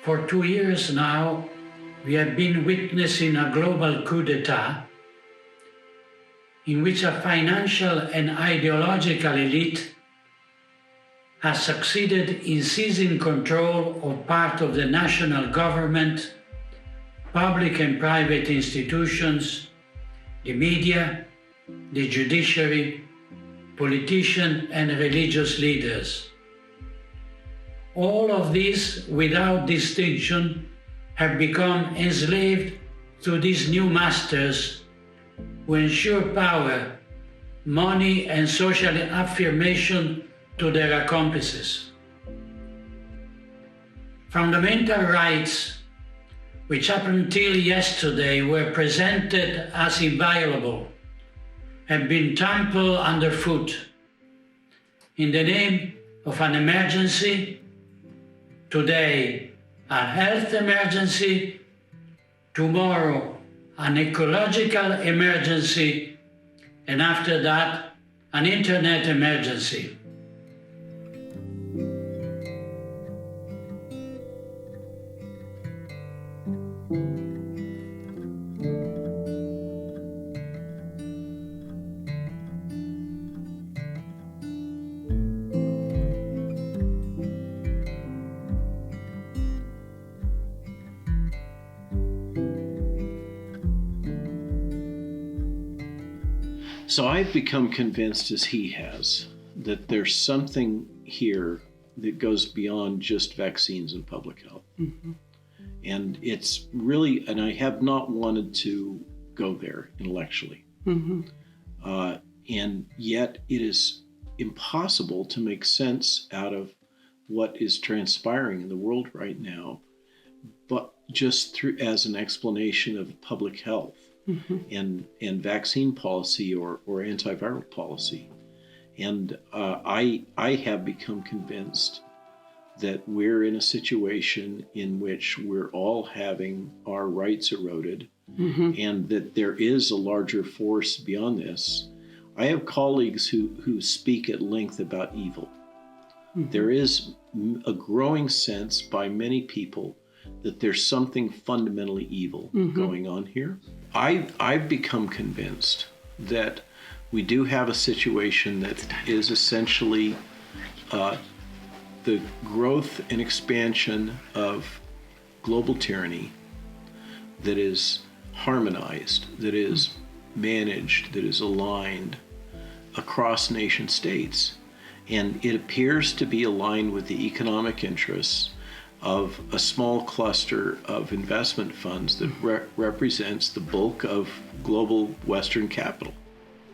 For 2 years now, we have been witnessing a global coup d'etat in which a financial and ideological elite has succeeded in seizing control of part of the national government, public and private institutions, the media, the judiciary, politicians and religious leaders. All of these, without distinction, have become enslaved to these new masters who ensure power, money and social affirmation to their accomplices. Fundamental rights, which up until yesterday were presented as inviolable, have been trampled underfoot in the name of an emergency. Today, a health emergency, tomorrow, an ecological emergency, and after that, an internet emergency. So I've become convinced, as he has, that there's something here that goes beyond just vaccines and public health. Mm-hmm. And it's really, and I have not wanted to go there intellectually. Mm-hmm. And yet it is impossible to make sense out of what is transpiring in the world right now, but just through as an explanation of public health. Mm-hmm. and vaccine policy or antiviral policy. And I have become convinced that we're in a situation in which we're all having our rights eroded, mm-hmm. and that there is a larger force beyond this. I have colleagues who speak at length about evil. Mm-hmm. There is a growing sense by many people that there's something fundamentally evil mm-hmm. going on here. I've become convinced that we do have a situation that is essentially the growth and expansion of global tyranny that is harmonized, that is managed, that is aligned across nation states. And it appears to be aligned with the economic interests of a small cluster of investment funds that represents the bulk of global Western capital.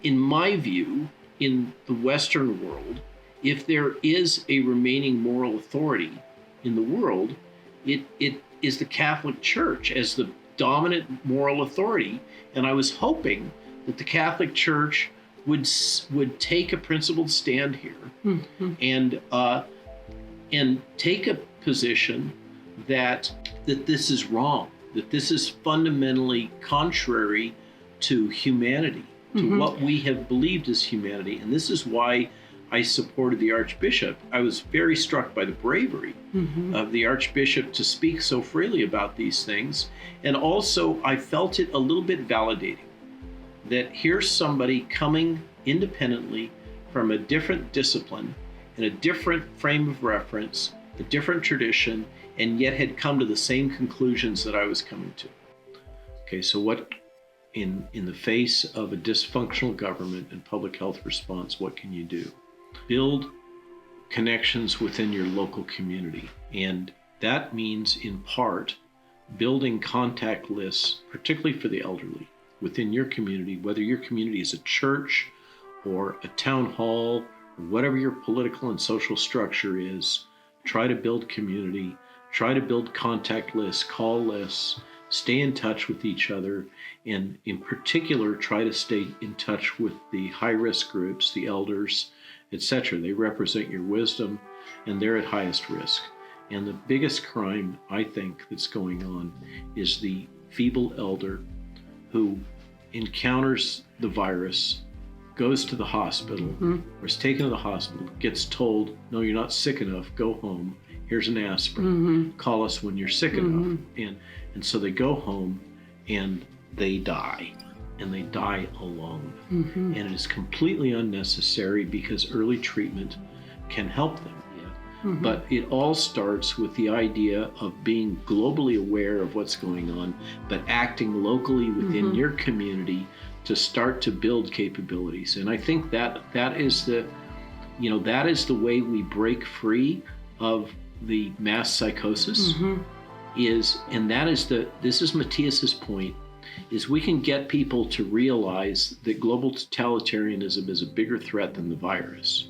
In my view, in the Western world, if there is a remaining moral authority in the world, it is the Catholic Church as the dominant moral authority. And I was hoping that the Catholic Church would take a principled stand here, mm-hmm. and take a position that this is wrong, that this is fundamentally contrary to humanity, to mm-hmm. what we have believed as humanity. And this is why I supported the Archbishop. I was very struck by the bravery mm-hmm. of the Archbishop to speak so freely about these things. And also I felt it a little bit validating that here's somebody coming independently from a different discipline in a different frame of reference, a different tradition, and yet had come to the same conclusions that I was coming to. Okay, so what, in the face of a dysfunctional government and public health response, what can you do? Build connections within your local community. And that means, in part, building contact lists, particularly for the elderly, within your community, whether your community is a church or a town hall, or whatever your political and social structure is. Try to build community, try to build contact lists, call lists, stay in touch with each other, and in particular, try to stay in touch with the high-risk groups, the elders, etc. They represent your wisdom, and they're at highest risk. And the biggest crime, I think, that's going on is the feeble elder who encounters the virus, goes to the hospital, mm-hmm. or is taken to the hospital, gets told, no, you're not sick enough, go home, Here's an aspirin. Call us when you're sick enough. And so they go home and they die. And they die alone. And it is completely unnecessary because early treatment can help them. But it all starts with the idea of being globally aware of what's going on, but acting locally within your community to start to build capabilities. And I think that is the way we break free of the mass psychosis. This is Matthias's point, is we can get people to realize that global totalitarianism is a bigger threat than the virus.